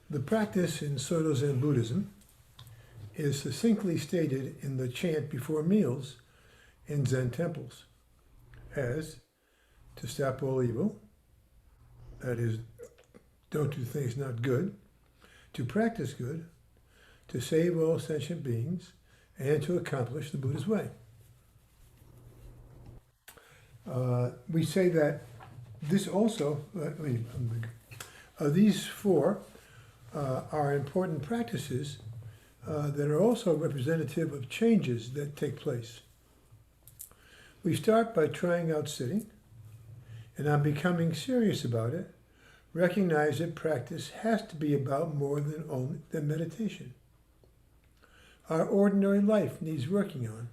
The practice in Soto Zen Buddhism is succinctly stated in the chant before meals in Zen temples as to stop all evil, that is, don't do things not good, to practice good, to save all sentient beings, and to accomplish the Buddha's way. We say that this also, these four are important practices that are also representative of changes that take place. We start by trying out sitting, and on becoming serious about it, recognize that practice has to be about more than meditation. Our ordinary life needs working on.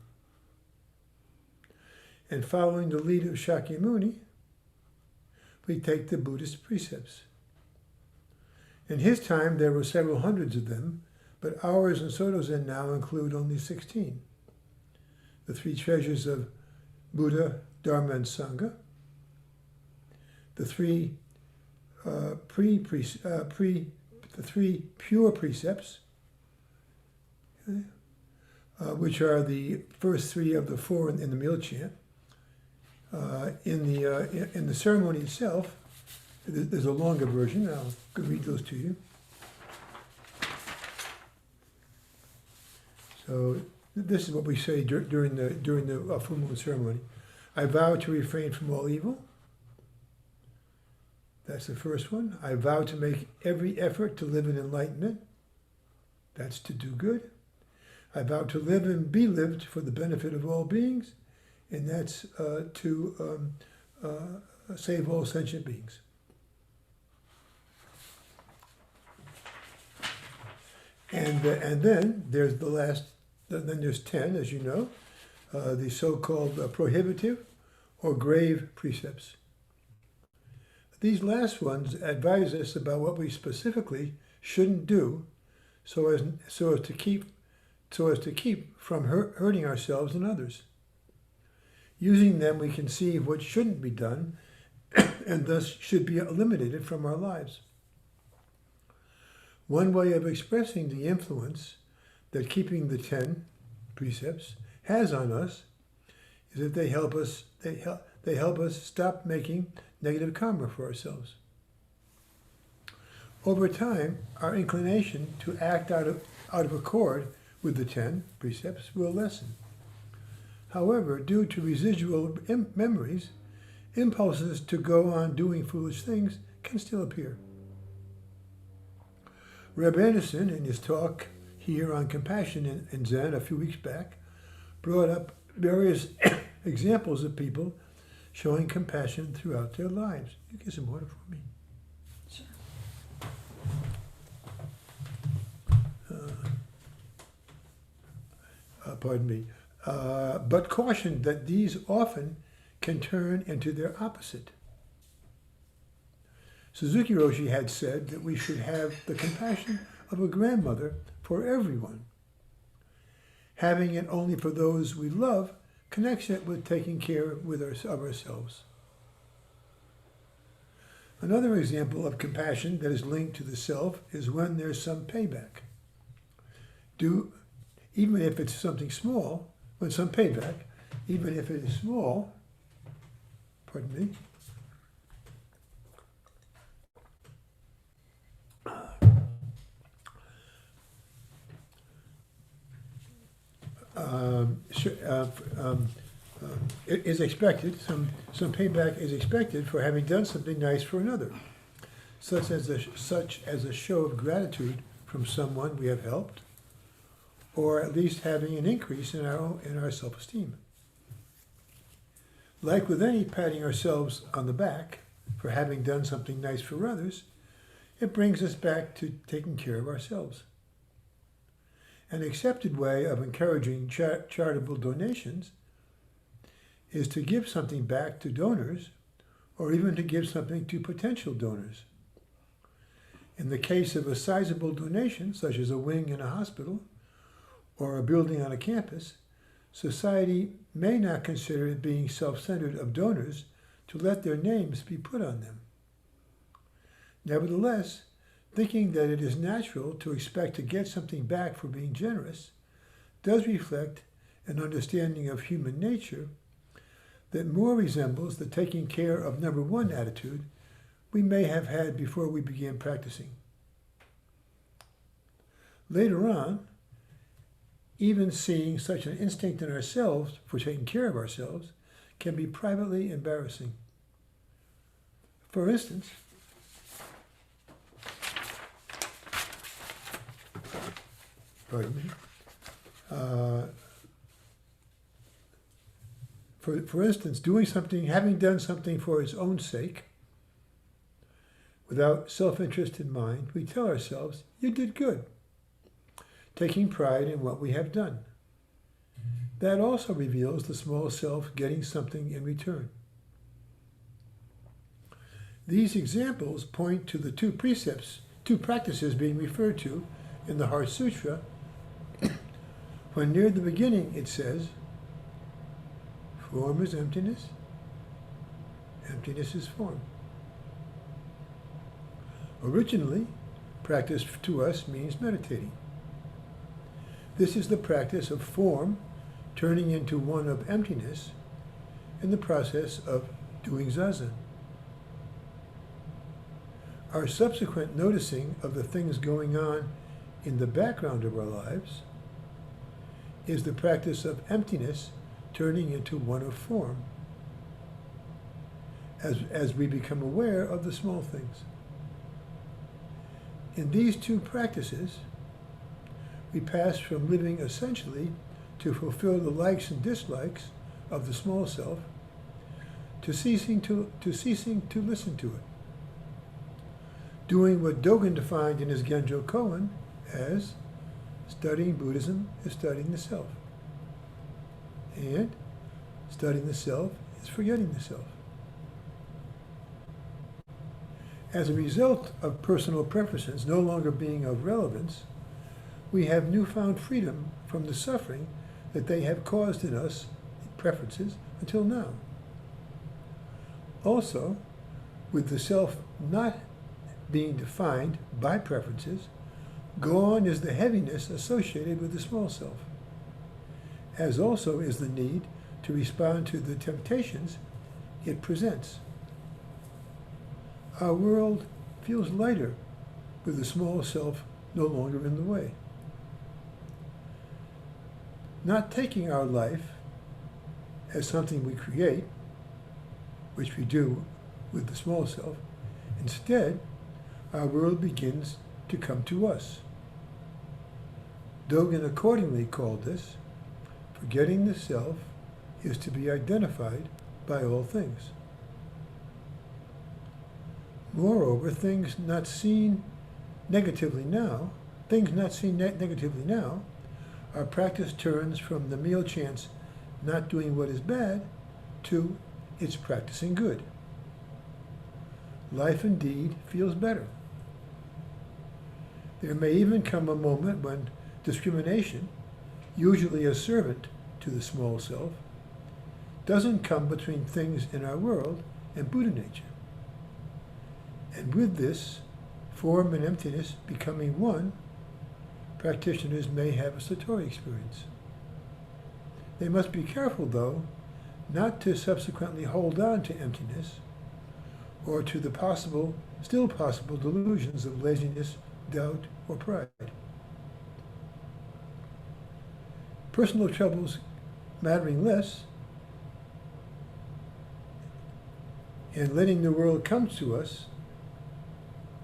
And following the lead of Shakyamuni, we take the Buddhist precepts. In his time, there were several hundreds of them, but ours in Soto Zen now include only 16. The three treasures of Buddha, Dharma, and Sangha, the three pure precepts, which are the first three of the four in the meal chant. In the ceremony itself, there's a longer version. I'll read those to you. So this is what we say during the full moon ceremony. I vow to refrain from all evil. That's the first one. I vow to make every effort to live in enlightenment. That's to do good. I vow to live and be lived for the benefit of all beings, and that's to save all sentient beings. And then there's the last. Then there's 10, as you know, the so-called prohibitive or grave precepts. These last ones advise us about what we specifically shouldn't do, so as to keep from hurting ourselves and others. Using them, we can see what shouldn't be done, and thus should be eliminated from our lives. One way of expressing the influence that keeping the 10 precepts has on us is that they help us stop making negative karma for ourselves. Over time, our inclination to act out of accord with the 10 precepts will lessen. However, due to residual memories, impulses to go on doing foolish things can still appear. Reb Anderson, in his talk here on compassion in Zen a few weeks back, brought up various examples of people showing compassion throughout their lives. You get some water for me? Sure. Pardon me. But cautioned that these often can turn into their opposite. Suzuki Roshi had said that we should have the compassion of a grandmother for everyone. Having it only for those we love connects it with taking care of ourselves. Another example of compassion that is linked to the self is when there's some payback. Even if it's something small, when some payback, even if it is small, pardon me, it is expected, some payback is expected for having done something nice for another, such as a show of gratitude from someone we have helped, or at least having an increase in our self-esteem. Like with any patting ourselves on the back for having done something nice for others, it brings us back to taking care of ourselves. An accepted way of encouraging charitable donations is to give something back to donors, or even to give something to potential donors. In the case of a sizable donation, such as a wing in a hospital or a building on a campus, society may not consider it being self-centered of donors to let their names be put on them. Nevertheless, thinking that it is natural to expect to get something back for being generous does reflect an understanding of human nature that more resembles the taking care of number one attitude we may have had before we began practicing. Later on, even seeing such an instinct in ourselves for taking care of ourselves can be privately embarrassing. For instance, pardon me, for instance, doing something, having done something for its own sake, without self-interest in mind, we tell ourselves, "You did good," taking pride in what we have done. That also reveals the small self getting something in return. These examples point to the two practices being referred to in the Heart Sutra, when near the beginning it says, "Form is emptiness, emptiness is form." Originally, practice to us means meditating. This is the practice of form turning into one of emptiness in the process of doing zazen. Our subsequent noticing of the things going on in the background of our lives is the practice of emptiness turning into one of form as we become aware of the small things. In these two practices, we pass from living essentially to fulfill the likes and dislikes of the small self to ceasing to listen to it, doing what Dogen defined in his Genjo Koan as studying Buddhism is studying the self, and studying the self is forgetting the self. As a result of personal preferences no longer being of relevance, we have newfound freedom from the suffering that they have caused in us, preferences, until now. Also, with the self not being defined by preferences, gone is the heaviness associated with the small self, as also is the need to respond to the temptations it presents. Our world feels lighter with the small self no longer in the way. Not taking our life as something we create, which we do with the small self, instead, our world begins to come to us. Dogen accordingly called this, forgetting the self is to be identified by all things. Moreover, things not seen negatively now, our practice turns from the meal chant's not doing what is bad to its practicing good. Life indeed feels better. There may even come a moment when discrimination, usually a servant to the small self, doesn't come between things in our world and Buddha nature. And with this, form and emptiness becoming one, practitioners may have a satori experience. They must be careful, though, not to subsequently hold on to emptiness or to the still possible delusions of laziness, doubt, or pride. Personal troubles mattering less and letting the world come to us,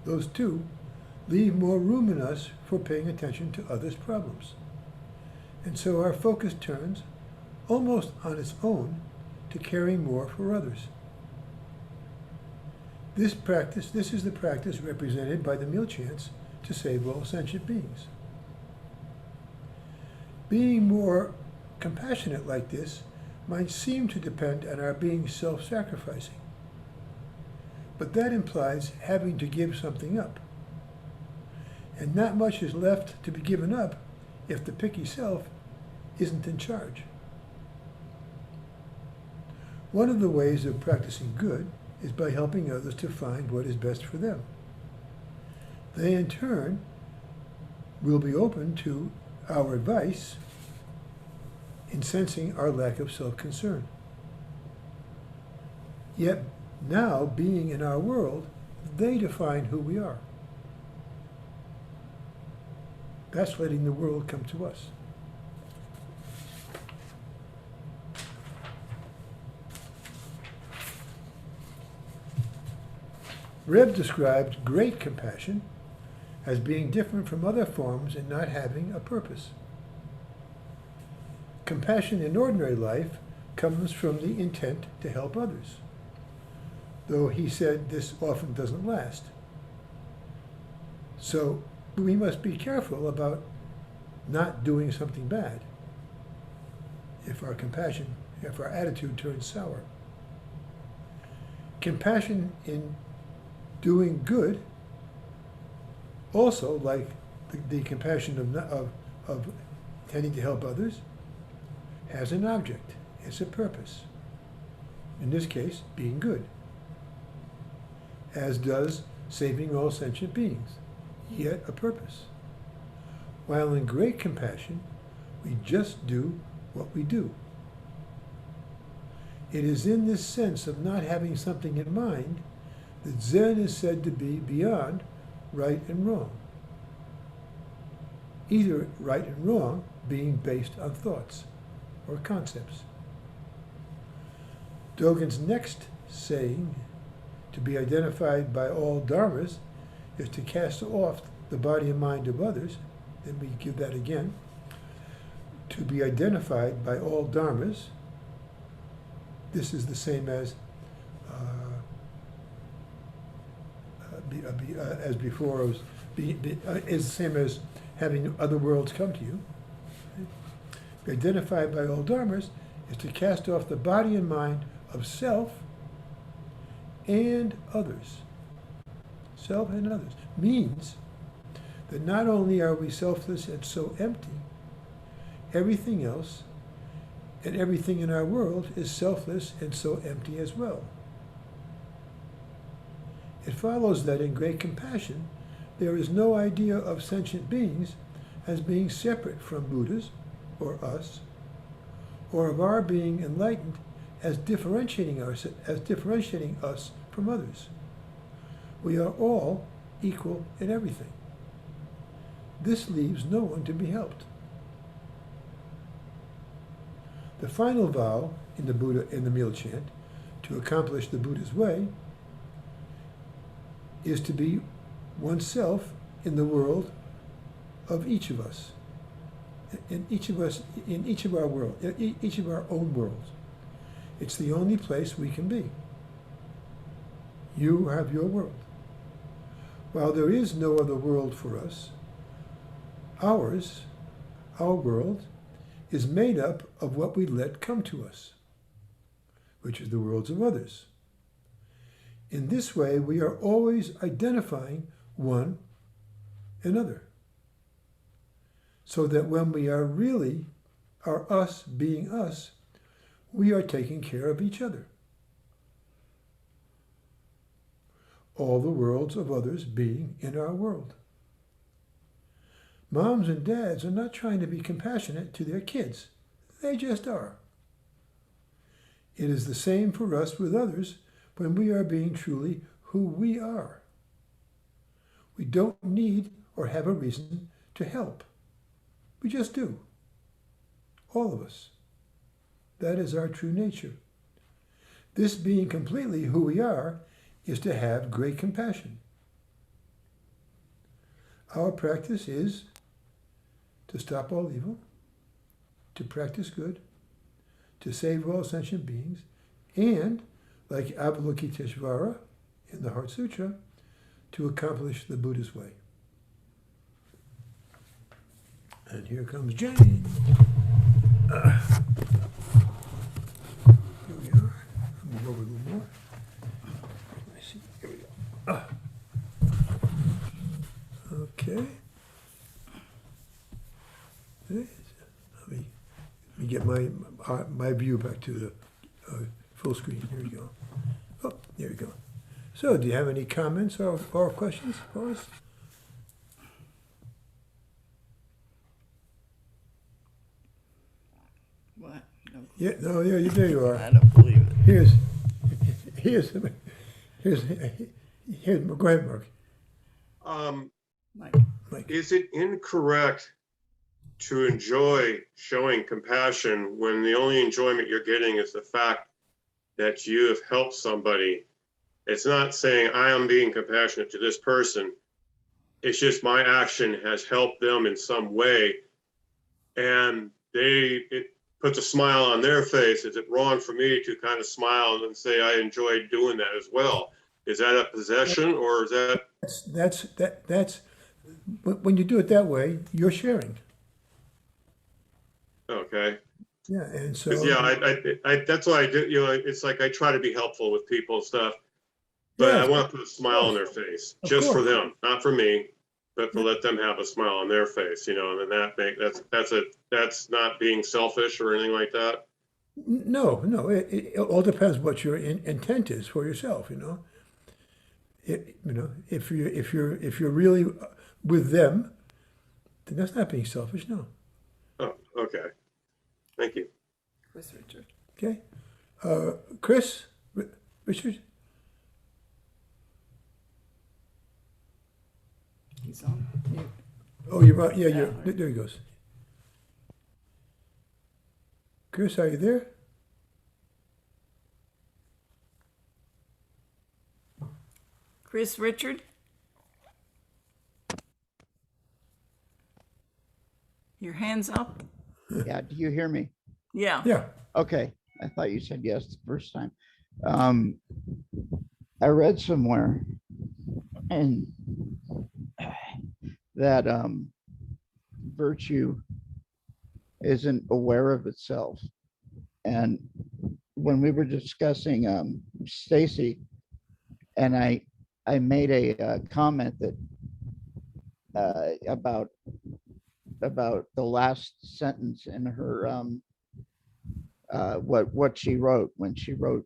those two leave more room in us for paying attention to others' problems. And so our focus turns, almost on its own, to caring more for others. This is the practice represented by the meal chants to save all sentient beings. Being more compassionate like this might seem to depend on our being self-sacrificing. But that implies having to give something up. And not much is left to be given up if the picky self isn't in charge. One of the ways of practicing good is by helping others to find what is best for them. they in turn will be open to our advice in sensing our lack of self-concern. Yet now, being in our world, they define who we are. That's letting the world come to us. Reb described great compassion as being different from other forms in not having a purpose. Compassion in ordinary life comes from the intent to help others, though he said this often doesn't last. So we must be careful about not doing something bad if our attitude turns sour. Compassion in doing good, also like the compassion of tending to help others, has an object, it's a purpose. In this case, being good. As does saving all sentient beings, yet a purpose. While in great compassion, we just do what we do. It is in this sense of not having something in mind that Zen is said to be beyond right and wrong. Either right and wrong being based on thoughts or concepts. Dogen's next saying, to be identified by all dharmas, is to cast off the body and mind of others. Then we give that again. To be identified by all dharmas, this is the same as before. Is the same as having other worlds come to you. Be identified by all dharmas is to cast off the body and mind of self and others. Self and others means that not only are we selfless and so empty, everything else and everything in our world is selfless and so empty as well. It follows that in great compassion, there is no idea of sentient beings as being separate from Buddhas or us, or of our being enlightened as differentiating us from others. We are all equal in everything. This leaves no one to be helped. The final vow in the meal chant, to accomplish the Buddha's way, is to be oneself in the world of each of us, in each of our own worlds. It's the only place we can be. You have your world. While there is no other world for us, our world, is made up of what we let come to us, which is the worlds of others. In this way, we are always identifying one another, so that when we are really our us being us, we are taking care of each other. All the worlds of others being in our world. Moms and dads are not trying to be compassionate to their kids. They just are. It is the same for us with others when we are being truly who we are. We don't need or have a reason to help. We just do. All of us. That is our true nature. This being completely who we are is to have great compassion. Our practice is to stop all evil, to practice good, to save all sentient beings, and, like Avalokiteshvara in the Heart Sutra, to accomplish the Buddha's way. And here comes Jane. Here we are. I'll move over a little more. Let's see. Here we go. Okay. Let me get my view back to the full screen. Here we go. Oh, there we go. So, do you have any comments or questions for us? Yeah, no, yeah, there you are. I don't believe it. Here's, here's, here's, go ahead, Mark. Mike. Is it incorrect to enjoy showing compassion when the only enjoyment you're getting is the fact that you have helped somebody? It's not saying I am being compassionate to this person. It's just my action has helped them in some way, and it puts a smile on their face. Is it wrong for me to kind of smile and say I enjoyed doing that as well? Is that a possession, or is that? That's when you do it that way, you're sharing. Okay. Yeah, and so Because that's why I do. It's like I try to be helpful with people and stuff, but I yes, want to put a smile on their face, of just for course. them, not for me, but to let them have a smile on their face. And then that's not being selfish or anything like that. No, it all depends what your intent is for yourself. If you're really with them, then that's not being selfish. No. Oh, okay. Thank you. Chris Richard. Okay. Chris, Richard. He's on mute. Oh, you're right. Yeah, Yeah. there he goes. Chris, are you there? Chris Richard. Your hands up? Yeah, do you hear me? Yeah. Yeah. Okay, I thought you said yes the first time. I read somewhere and that virtue isn't aware of itself. And when we were discussing Stacy, and I made a comment that about the last sentence in her what she wrote when she wrote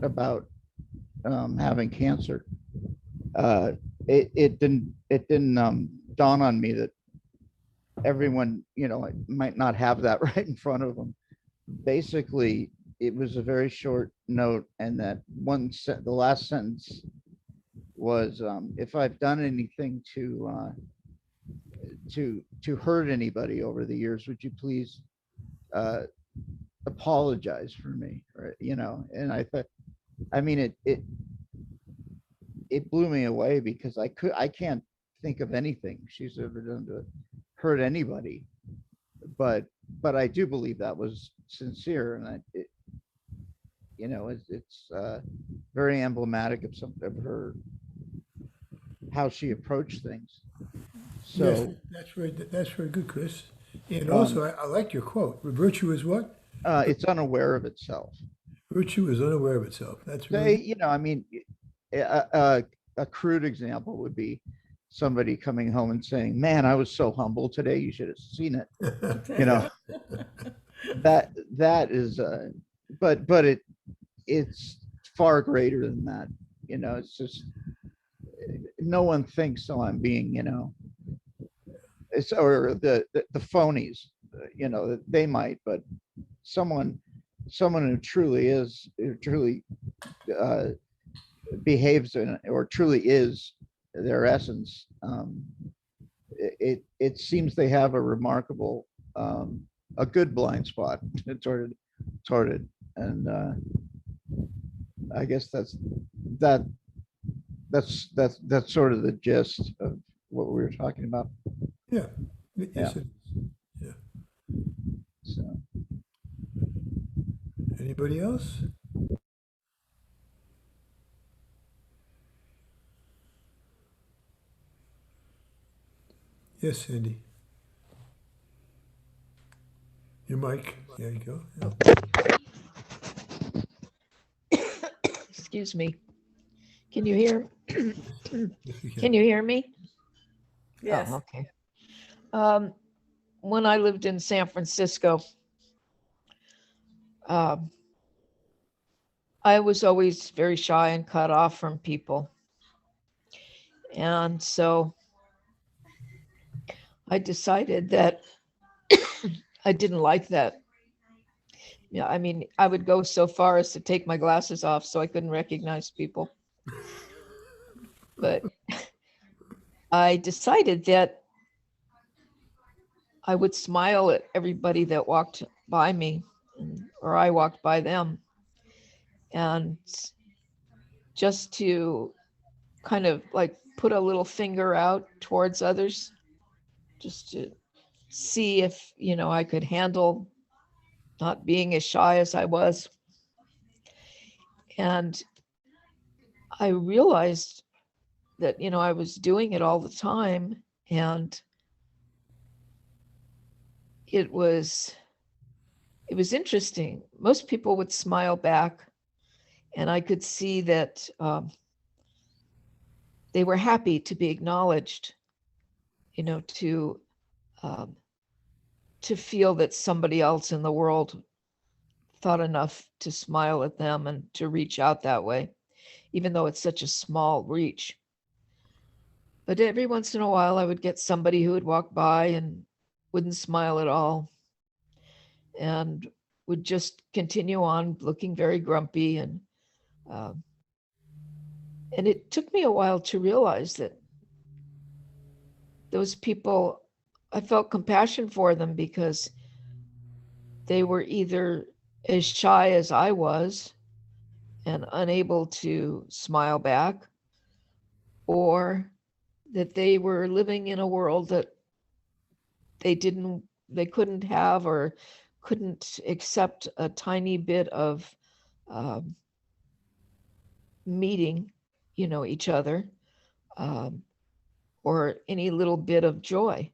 about having cancer. It didn't dawn on me that everyone might not have that right in front of them. Basically, it was a very short note, and that the last sentence was, if I've done anything to hurt anybody over the years, would you please apologize for me? Right? And I thought, I mean, it blew me away, because I can't think of anything she's ever done to hurt anybody, but I do believe that was sincere, and it's very emblematic of her, how she approached things. So Yes, that's very good, Chris. And also, I like your quote. Virtue is what? it's unaware of itself. Virtue is unaware of itself. That's really. I mean, a crude example would be somebody coming home and saying, "Man, I was so humble today. You should have seen it." That is, but it's far greater than that. It's just, no one thinks, "Oh, I'm being," it's, or the phonies, they might, but someone who truly behaves in, or truly is their essence, it seems they have a remarkable, a good blind spot toward it, and I guess that's sort of the gist of what we were talking about. Yeah. Yeah. Yes, it is. Yeah. So Anybody else? Yes, Sandy. Your mic. There you go. Yeah. Excuse me. Can you hear? Yes, we Can you hear me? Yes. Oh, okay. When I lived in San Francisco, I was always very shy and cut off from people. And so I decided that I didn't like that, Yeah, I mean, I would go so far as to take my glasses off so I couldn't recognize people. But I decided that I would smile at everybody that walked by me, or I walked by them. And just to kind of like put a little finger out towards others, just to see if, I could handle not being as shy as I was. And I realized that, I was doing it all the time. And it was interesting. Most people would smile back, and I could see that they were happy to be acknowledged, to feel that somebody else in the world thought enough to smile at them and to reach out that way, even though it's such a small reach. But every once in a while, I would get somebody who would walk by and wouldn't smile at all and would just continue on looking very grumpy. And it took me a while to realize that those people, I felt compassion for them because they were either as shy as I was and unable to smile back, or that they were living in a world that they couldn't have or couldn't accept a tiny bit of meeting, each other, or any little bit of joy.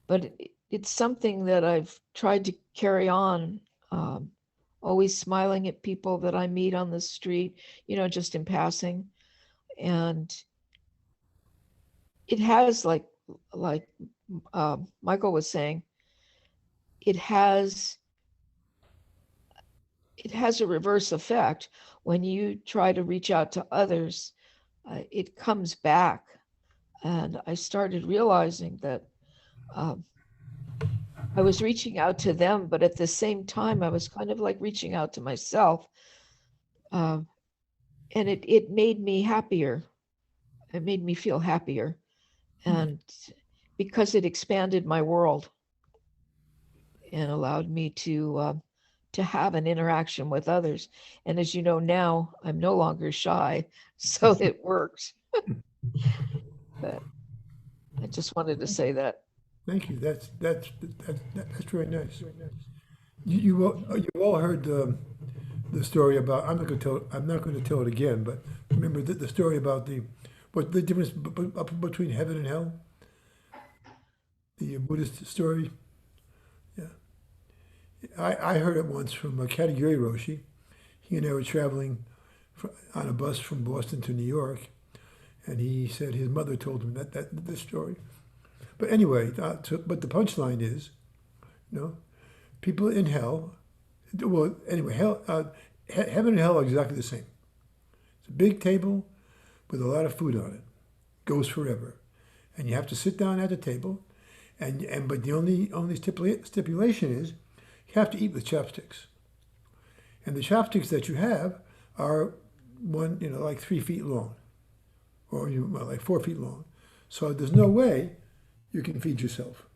But it's something that I've tried to carry on, always smiling at people that I meet on the street, just in passing. And it has, like Michael was saying, it has a reverse effect. When you try to reach out to others, it comes back. And I started realizing that I was reaching out to them, but at the same time, I was kind of like reaching out to myself. And it made me happier. It made me feel happier. And because it expanded my world and allowed me to have an interaction with others. And as you know, now I'm no longer shy, so it works. But I just wanted to say that. Thank you. That's very nice. You all heard the story about. I'm not going to tell it again. But remember the story about what the difference between heaven and hell. The Buddhist story. Yeah, I heard it once from Katagiri Roshi. He and I were traveling on a bus from Boston to New York, and he said his mother told him this story. But anyway, but the punchline is, people in hell. Well, anyway, heaven and hell are exactly the same. It's a big table with a lot of food on it. Goes forever, and you have to sit down at the table, but the only stipulation is you have to eat with chopsticks, and the chopsticks that you have are like 3 feet long, or like 4 feet long. So there's no way you can feed yourself.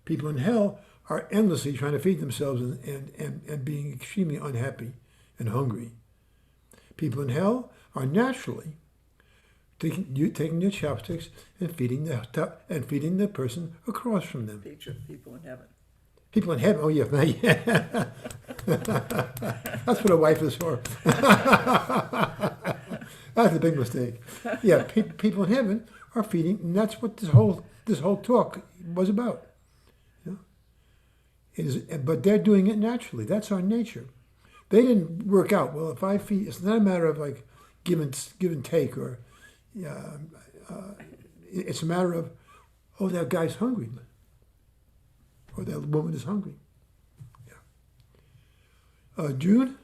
People in hell are endlessly trying to feed themselves and being extremely unhappy and hungry. People in hell are naturally taking their chopsticks and feeding the person across from them. People in heaven. People in heaven, oh yeah, that's what a wife is for. That's a big mistake. Yeah, people in heaven are feeding, and that's what this whole talk was about. But they're doing it naturally. That's our nature. They didn't work out. Well, if I feed, it's not a matter of like give and take, or it's a matter of, oh, that guy's hungry, or that woman is hungry. Yeah. June.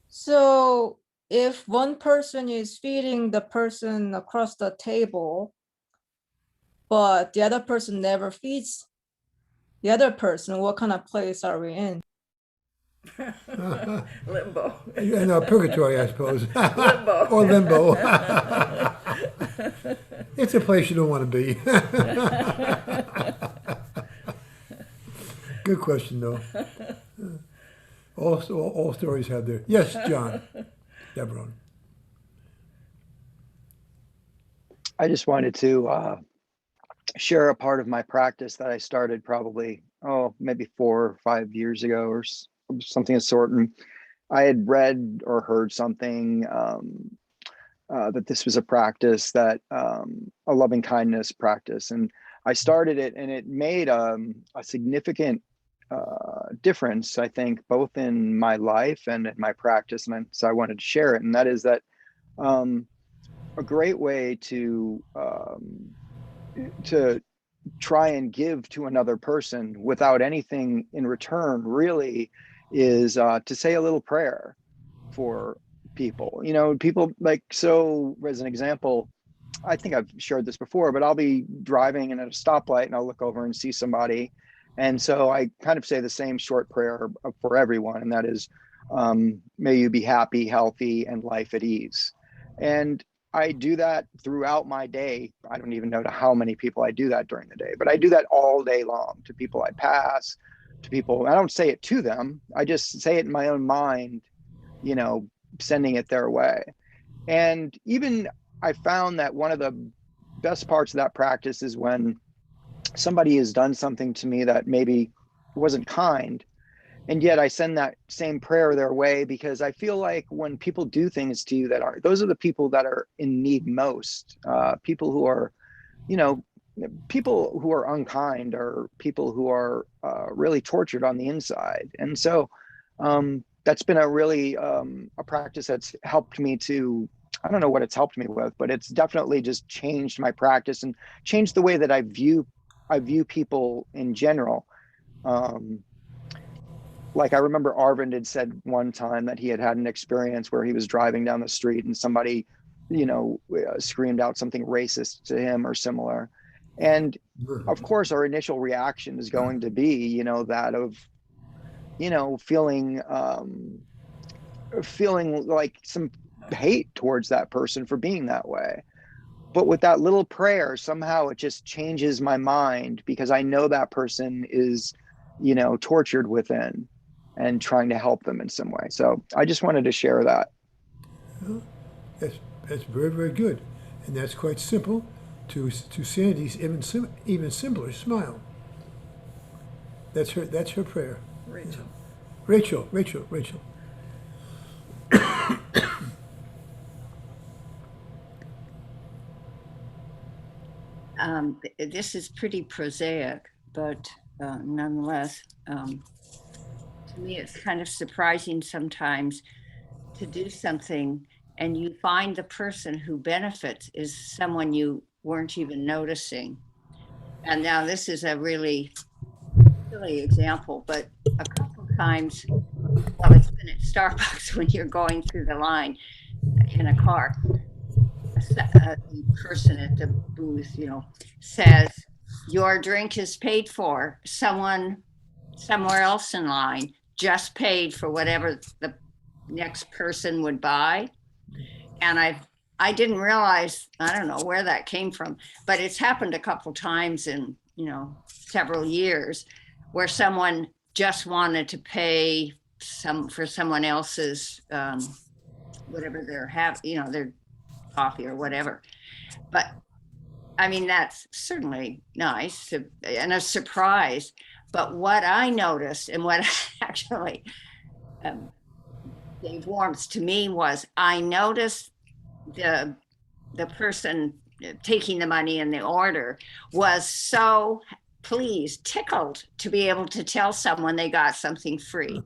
So if one person is feeding the person across the table, but the other person never feeds the other person, what kind of place are we in? Limbo. No, purgatory, I suppose. Limbo. Or limbo. It's a place you don't want to be. Good question, though. All stories have their... Yes, John. Deborah. I just wanted to share a part of my practice that I started probably, maybe 4 or 5 years ago or something of sort. And I had read or heard something that this was a practice that a loving kindness practice. And I started it, and it made a significant difference, I think, both in my life and in my practice. And so I wanted to share it. And that is that a great way to try and give to another person without anything in return really is to say a little prayer for people. You know, people like, so as an example, I think I've shared this before, but I'll be driving and at a stoplight and I'll look over and see somebody. And so I kind of say the same short prayer for everyone. And that is, may you be happy, healthy, and life at ease. And I do that throughout my day. I don't even know to how many people I do that during the day, but I do that all day long to people I pass, to people. I don't say it to them. I just say it in my own mind, you know, sending it their way. And even I found that one of the best parts of that practice is when somebody has done something to me that maybe wasn't kind, and yet I send that same prayer their way, because I feel like when people do things to you those are the people that are in need most. People who are, you know, people who are unkind, or people who are really tortured on the inside. And so that's been a really a practice that's helped me to, I don't know what it's helped me with, but it's definitely just changed my practice and changed the way that I view people in general. Like I remember Arvind had said one time that he had an experience where he was driving down the street and somebody, you know, screamed out something racist to him or similar. And of course, our initial reaction is going to be, you know, that of, you know, feeling like some hate towards that person for being that way. But with that little prayer, somehow it just changes my mind, because I know that person is, you know, tortured within and trying to help them in some way. So I just wanted to share that. That's very, very good. And that's quite simple to Sandy's even simpler smile. That's her prayer. Rachel. This is pretty prosaic, but nonetheless, to me, it's kind of surprising sometimes to do something and you find the person who benefits is someone you weren't even noticing. And now this is a really silly example, but a couple of times, well, it's been at Starbucks when you're going through the line in a car. The person at the booth, you know, says, your drink is paid for. Someone somewhere else in line just paid for whatever the next person would buy. And I didn't realize, I don't know where that came from, but it's happened a couple times in, you know, several years where someone just wanted to pay for someone else's whatever they're you know, their coffee or whatever. But I mean, that's certainly nice and a surprise. But what I noticed and what actually gave warmth to me was I noticed the person taking the money in the order was so pleased, tickled to be able to tell someone they got something free.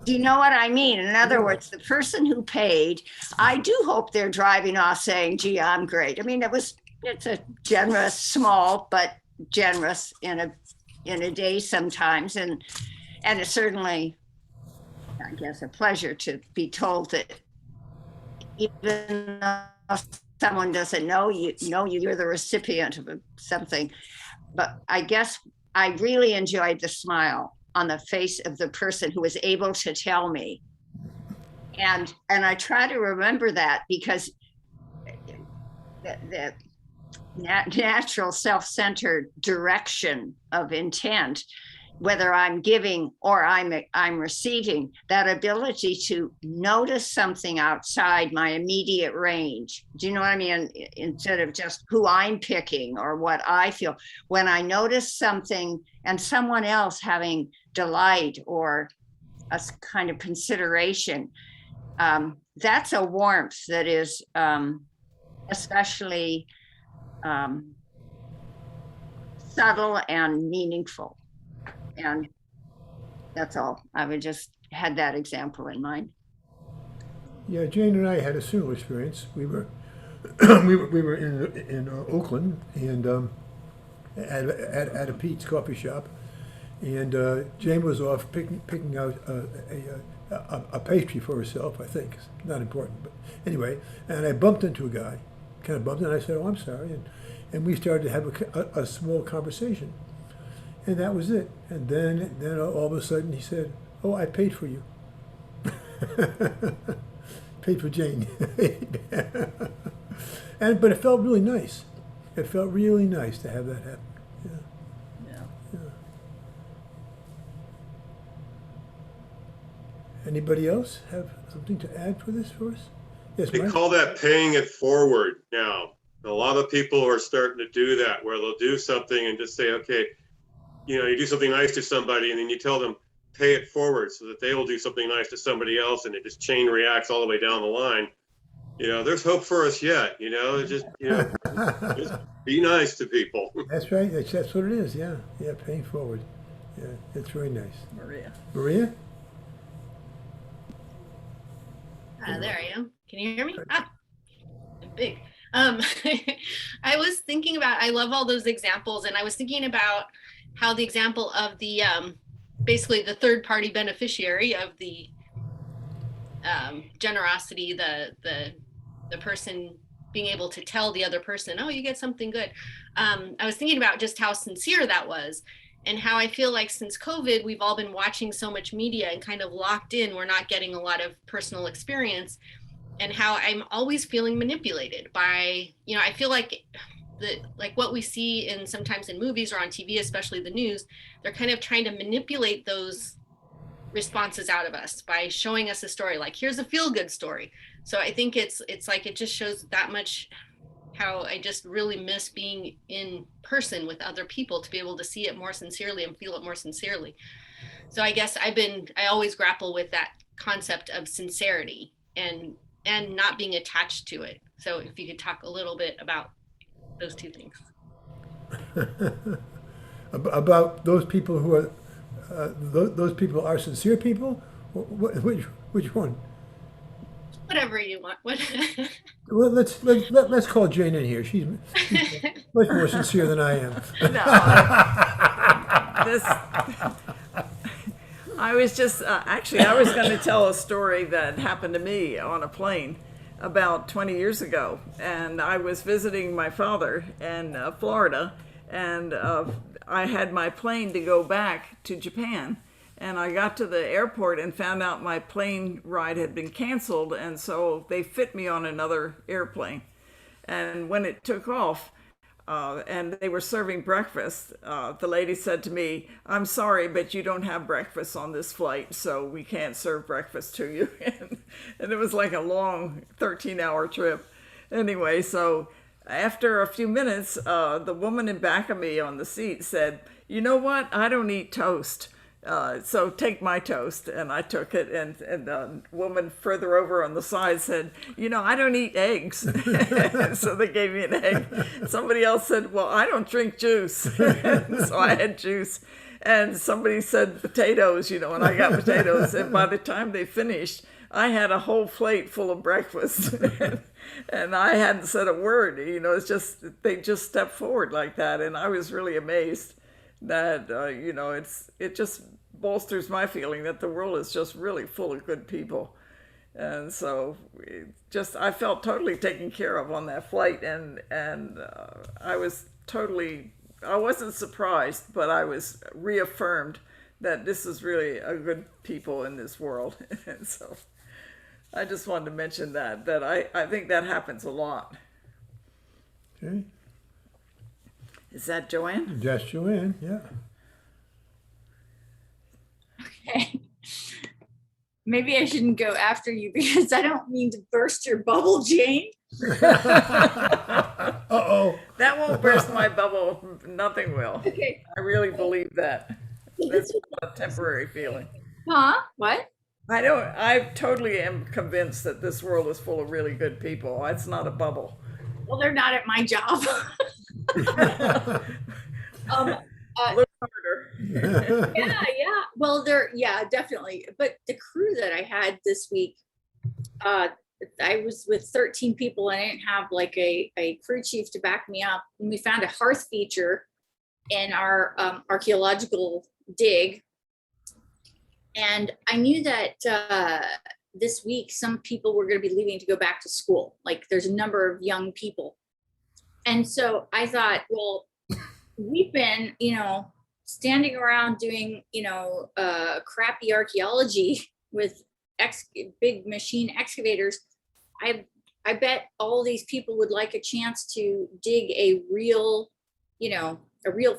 Do you know what I mean? In other words, the person who paid, I do hope they're driving off saying, gee, I'm great. I mean, it's a generous, small, but generous in a day sometimes. And it's certainly, I guess, a pleasure to be told that even though someone doesn't know you, you're the recipient of something. But I guess I really enjoyed the smile on the face of the person who was able to tell me. And I try to remember that, because the natural self-centered direction of intent, whether I'm giving or I'm receiving, that ability to notice something outside my immediate range. Do you know what I mean? Instead of just who I'm picking or what I feel. When I notice something and someone else having delight or a kind of consideration, that's a warmth that is especially subtle and meaningful. And that's all. I would just had that example in mind. Yeah, Jane and I had a similar experience. We were we were in Oakland and at a Pete's coffee shop, and Jane was off picking out a pastry for herself. I think it's not important, but anyway. And I bumped into a guy, kind of bumped, and I said, "Oh, I'm sorry," and we started to have a small conversation. And that was it. And then all of a sudden he said, "Oh, I paid for you." Paid for Jane. But it felt really nice. It felt really nice to have that happen. Yeah. Anybody else have something to add for this for us? Yes, They Mike? call that paying it forward now. A lot of people are starting to do that, where they'll do something and just say, okay, you do something nice to somebody and then you tell them, pay it forward, so that they will do something nice to somebody else, and it just chain reacts all the way down the line. There's hope for us yet, just be nice to people. That's right. That's what it is. Yeah. Paying forward. Yeah, it's very nice. Maria. Maria? There I am. Can you hear me? I'm big. I was thinking about, I love all those examples, and I was thinking about how the example of the basically the third party beneficiary of the generosity, the person being able to tell the other person, oh, you get something good. I was thinking about just how sincere that was, and how I feel like since COVID, we've all been watching so much media and kind of locked in. We're not getting a lot of personal experience, and how I'm always feeling manipulated by, I feel like what we see sometimes in movies or on TV, especially the news, they're kind of trying to manipulate those responses out of us by showing us a story, like here's a feel-good story. So I think it's like, it just shows that much how I just really miss being in person with other people, to be able to see it more sincerely and feel it more sincerely. So I guess I always grapple with that concept of sincerity and not being attached to it. So if you could talk a little bit about those two things. About those people who are those people are sincere people. Which one? Whatever you want. What? Well, let's call Jane in here. She's much more sincere than I am. No, I was just actually I was going to tell a story that happened to me on a plane about 20 years ago, and I was visiting my father in Florida, and I had my plane to go back to Japan, and I got to the airport and found out my plane ride had been canceled, and so they fit me on another airplane. And when it took off, and they were serving breakfast, the lady said to me, "I'm sorry, but you don't have breakfast on this flight, so we can't serve breakfast to you." And it was like a long 13-hour trip. Anyway, so after a few minutes, the woman in back of me on the seat said, "You know what? I don't eat toast. So take my toast." And I took it, and the woman further over on the side said, "I don't eat eggs." So they gave me an egg. Somebody else said, "Well, I don't drink juice." So I had juice. And somebody said potatoes, and I got potatoes. And by the time they finished, I had a whole plate full of breakfast. And I hadn't said a word. It's just, they just stepped forward like that. And I was really amazed that, it just bolsters my feeling that the world is just really full of good people. And so I felt totally taken care of on that flight, and I wasn't surprised, but I was reaffirmed that this is really a good people in this world. And so I just wanted to mention that I think that happens a lot. Okay. Is that Joanne? That's Joanne, yeah. Okay. Maybe I shouldn't go after you because I don't mean to burst your bubble, Jane. Uh-oh. That won't burst my bubble. Nothing will. Okay. I really believe that. That's not a temporary feeling. Huh? What? I totally am convinced that this world is full of really good people. It's not a bubble. Well, they're not at my job. Look harder. Yeah. Well, definitely. But the crew that I had this week, I was with 13 people and I didn't have like a crew chief to back me up. And we found a hearth feature in our archaeological dig. And I knew that this week, some people were going to be leaving to go back to school. Like there's a number of young people. And so I thought, well, we've been, standing around doing, crappy archaeology with big machine excavators. I bet all these people would like a chance to dig a real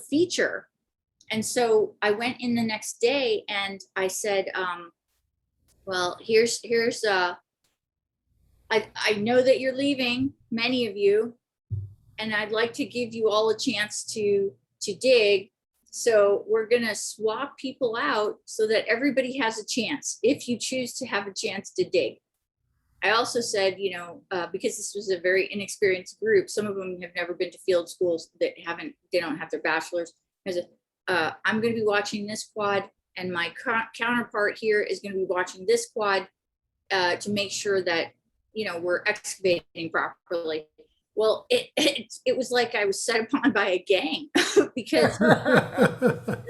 feature. And so I went in the next day and I said, well, here's I know that you're leaving, many of you, and I'd like to give you all a chance to dig. So we're gonna swap people out so that everybody has a chance, if you choose to have a chance to dig. I also said, because this was a very inexperienced group, some of them have never been to field schools, they don't have their bachelor's. I said, I'm going to be watching this quad, and my counterpart here is going to be watching this quad to make sure that, we're excavating properly. Well, it was like I was set upon by a gang because the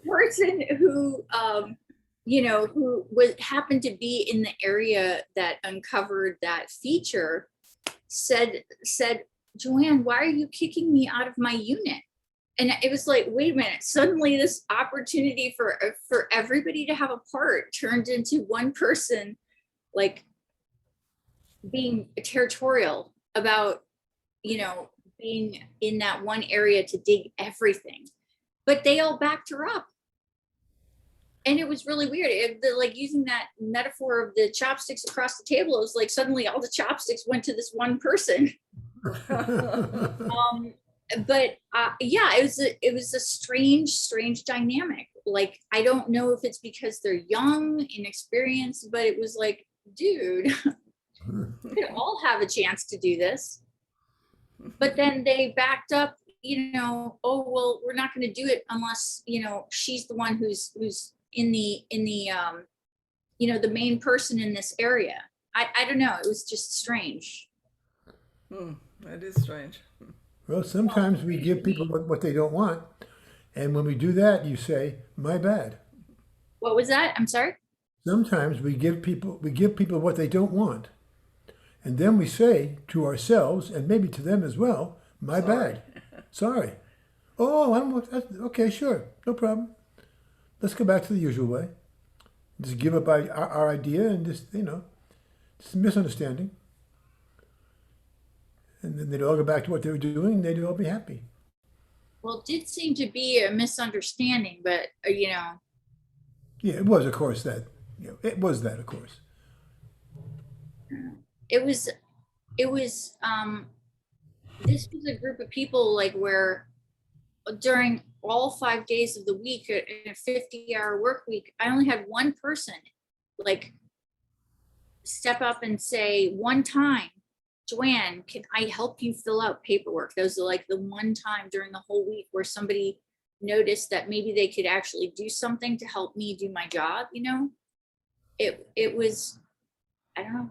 person who, who happened to be in the area that uncovered that feature said, Joanne, why are you kicking me out of my unit? And it was like, wait a minute, suddenly this opportunity for everybody to have a part turned into one person, like being territorial about, being in that one area to dig everything. But they all backed her up. And it was really weird. Like using that metaphor of the chopsticks across the table, it was like suddenly all the chopsticks went to this one person. But it was a strange dynamic. Like, I don't know if it's because they're young, inexperienced, but it was like, dude, we could all have a chance to do this. But then they backed up, oh, well, we're not going to do it unless, she's the one who's in the the main person in this area. I don't know. It was just strange. That is strange. Well, sometimes we give people what they don't want. And when we do that, you say, my bad. What was that? I'm sorry? Sometimes we give people what they don't want. And then we say to ourselves, and maybe to them as well, my bad. Sorry. Oh, okay, sure. No problem. Let's go back to the usual way. Just give up our idea and just a misunderstanding. And then they'd all go back to what they were doing, and they'd all be happy. Well, it did seem to be a misunderstanding, but, Yeah, it was, of course, that. It was that, of course. It was, this was a group of people, like, where during all 5 days of the week, in a 50-hour work week, I only had one person, like, step up and say one time, Joanne, can I help you fill out paperwork? Those are like the one time during the whole week where somebody noticed that maybe they could actually do something to help me do my job, It was, I don't know.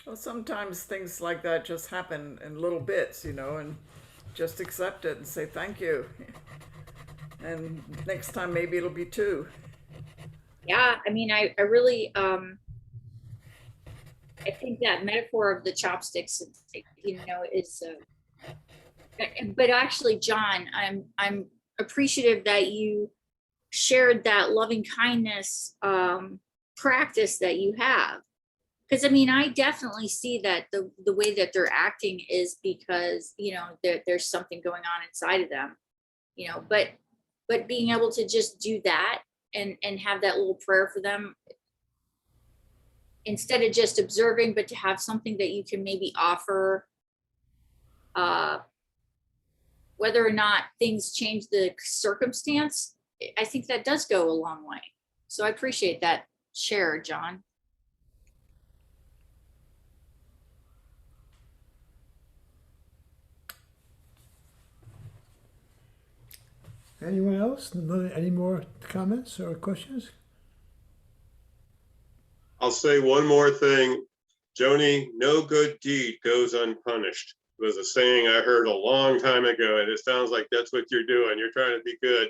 Well, sometimes things like that just happen in little bits, and just accept it and say thank you. And next time maybe it'll be two. Yeah, I mean, I really, I think that metaphor of the chopsticks, you know, is, but actually, John, I'm appreciative that you shared that loving kindness practice that you have. Because I mean, I definitely see that the way that they're acting is because, you know, there's something going on inside of them, you know, but being able to just do that and have that little prayer for them instead of just observing, but to have something that you can maybe offer, uh, whether or not things change the circumstance, I think that does go a long way. So I appreciate that share, John. Anyone else? Any more comments or questions? I'll say one more thing. Joni, no good deed goes unpunished. It was a saying I heard a long time ago, and it sounds like that's what you're doing. You're trying to be good,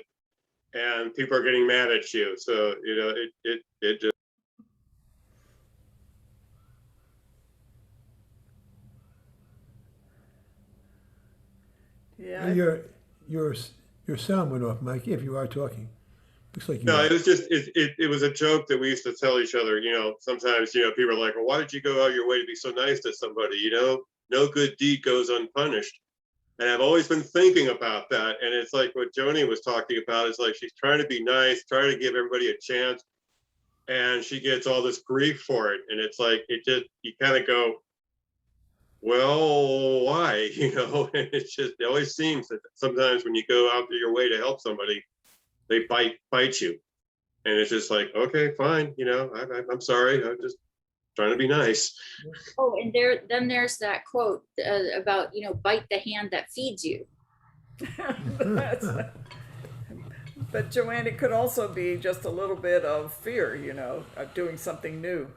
and people are getting mad at you. So, you know, it just. Yeah. Your sound went off, Mike, if you are talking. Looks like you No, are. it was just it was a joke that we used to tell each other. You know, sometimes people are like, "Well, why did you go out your way to be so nice to somebody?" You know, no good deed goes unpunished. And I've always been thinking about that. And it's like what Joni was talking about is like she's trying to be nice, trying to give everybody a chance, and she gets all this grief for it. And it's like you kind of go, well, why? You know, and it always seems that sometimes when you go out of your way to help somebody, they bite you. And it's just like, okay, fine, I'm sorry, I'm just trying to be nice. Oh, and there's that quote about, you know, bite the hand that feeds you. But Joanne, it could also be just a little bit of fear, you know, of doing something new.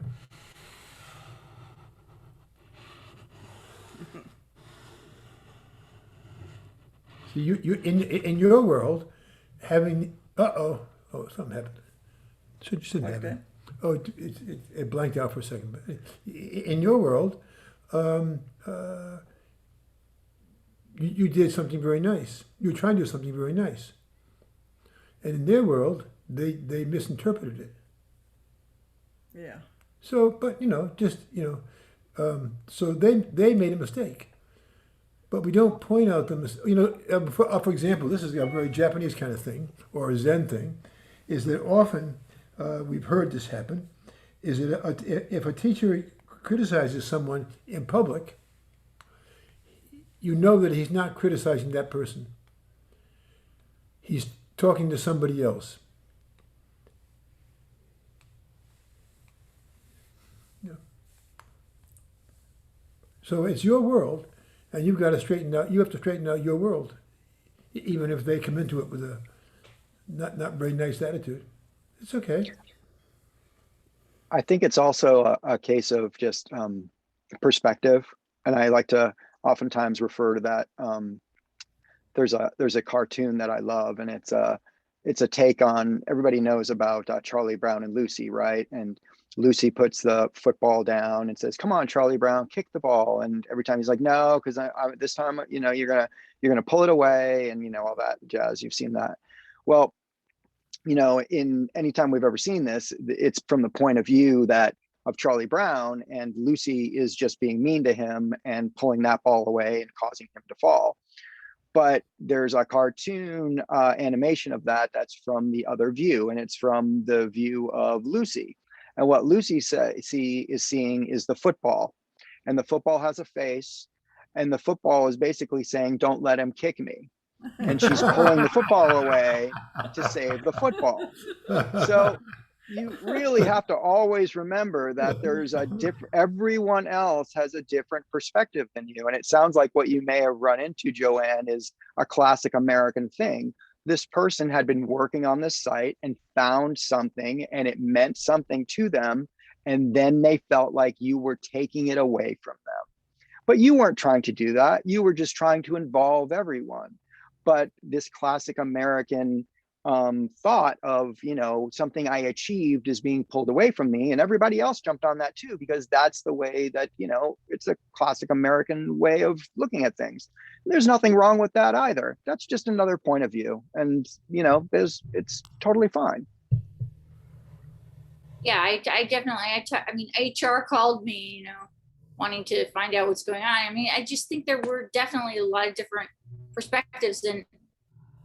So you in your world, having something happened. Shouldn't Like happen. Oh, it blanked out for a second. But in your world, you did something very nice. You were trying to do something very nice, and in their world, they misinterpreted it. Yeah. So, but so they made a mistake. But we don't point out the for example, this is a very Japanese kind of thing, or a Zen thing, is that often we've heard this happen, is that if a teacher criticizes someone in public, you know that he's not criticizing that person. He's talking to somebody else. Yeah. So it's your world, and you've got to straighten out. You have to straighten out your world, even if they come into it with a not very nice attitude. It's okay. I think it's also a case of just perspective, and I like to oftentimes refer to that. There's a cartoon that I love, and it's a take on, everybody knows about Charlie Brown and Lucy, right? And Lucy puts the football down and says, "Come on, Charlie Brown, kick the ball." And every time he's like, "No, because I this time, you're gonna pull it away," and all that jazz. You've seen that. Well, in any time we've ever seen this, it's from the point of view of Charlie Brown, and Lucy is just being mean to him and pulling that ball away and causing him to fall. But there's a cartoon animation of that's from the other view, and it's from the view of Lucy. And what Lucy is seeing is the football, and the football has a face, and the football is basically saying, "Don't let him kick me." And she's pulling the football away to save the football. So you really have to always remember that there's everyone else has a different perspective than you. And it sounds like what you may have run into, Joanne, is a classic American thing. This person had been working on this site and found something, and it meant something to them. And then they felt like you were taking it away from them. But you weren't trying to do that. You were just trying to involve everyone. But this classic American thought of, something I achieved is being pulled away from me, and everybody else jumped on that too, because that's the way that, it's a classic American way of looking at things. There's nothing wrong with that either. That's just another point of view, and it's totally fine. Yeah, I definitely, I mean, HR called me, wanting to find out what's going on. I mean, I just think there were definitely a lot of different perspectives. And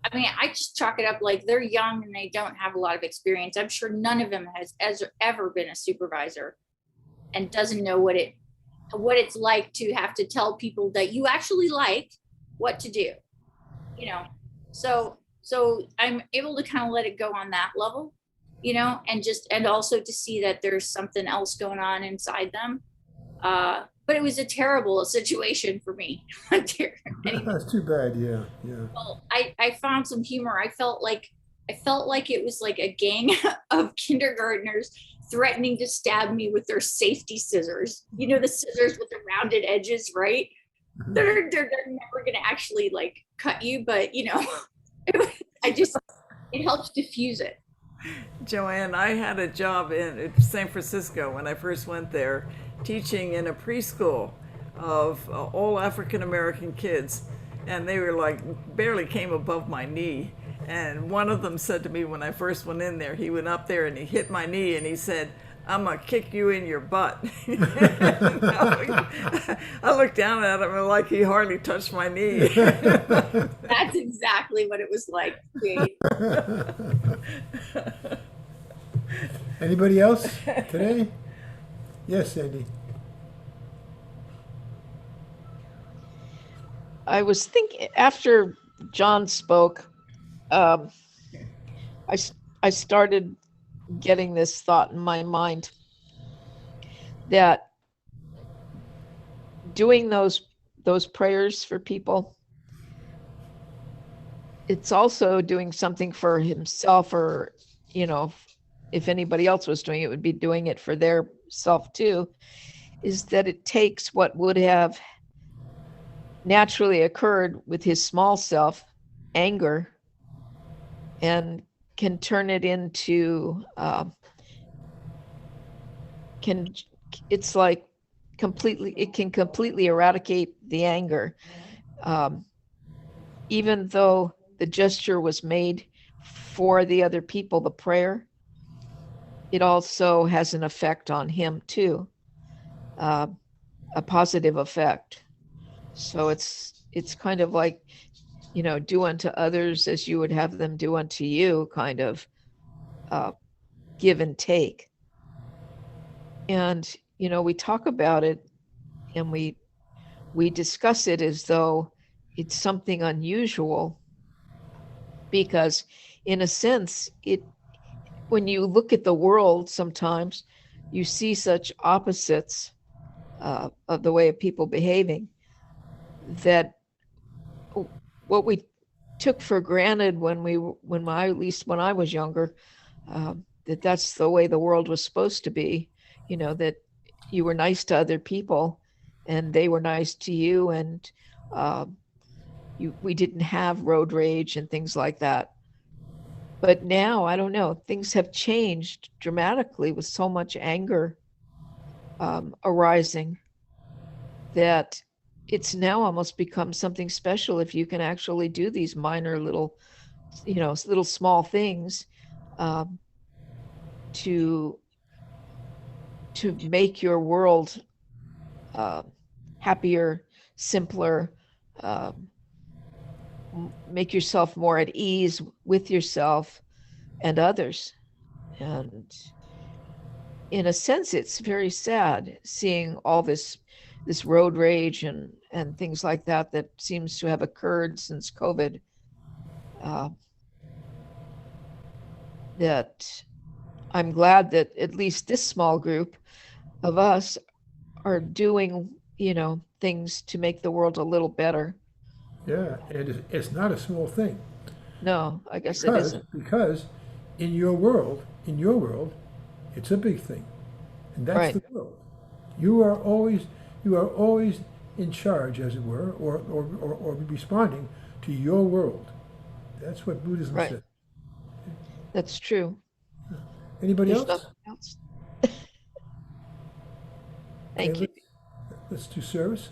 I mean, I just chalk it up like they're young and they don't have a lot of experience. I'm sure none of them has ever been a supervisor and doesn't know what it's like to have to tell people that you actually like what to do, So I'm able to kind of let it go on that level, and also to see that there's something else going on inside them. But it was a terrible situation for me. That's too bad. Yeah. Well, I found some humor. I felt like it was like a gang of kindergartners threatening to stab me with their safety scissors. The scissors with the rounded edges, right? They're never gonna actually like cut you, but it helps diffuse it. Joanne, I had a job in San Francisco when I first went there, teaching in a preschool of all African American kids, and they were like barely came above my knee. And one of them said to me when I first went in there, he went up there and he hit my knee and he said, "I'm gonna kick you in your butt." I looked down at him and like he hardly touched my knee. That's exactly what it was like. Anybody else today? Yes, Sandy. I was thinking after John spoke, I started getting this thought in my mind that doing those prayers for people, it's also doing something for himself, or if anybody else was doing it, would be doing it for their self too, is that it takes what would have naturally occurred with his small self, anger, and can turn it into it can completely eradicate the anger, even though the gesture was made for the other people, the prayer, it also has an effect on him too, a positive effect. So it's kind of like, do unto others as you would have them do unto you, kind of give and take. And, we talk about it and we discuss it as though it's something unusual, because in a sense, when you look at the world, sometimes you see such opposites of the way of people behaving, that what we took for granted at least when I was younger, that's the way the world was supposed to be, that you were nice to other people and they were nice to you, and we didn't have road rage and things like that. But now, I don't know, things have changed dramatically with so much anger arising, that it's now almost become something special if you can actually do these minor little small things to make your world happier, simpler, make yourself more at ease with yourself and others. And in a sense, it's very sad seeing all this road rage and things like that seems to have occurred since COVID. That I'm glad that at least this small group of us are doing, things to make the world a little better. Yeah, and it's not a small thing. No, I guess it isn't. Because in your world, it's a big thing. And that's right. The world. You are always in charge, as it were, or responding to your world. That's what Buddhism right. says. That's true. Anybody There's else? nothing else. Okay, Thank you. let's do service.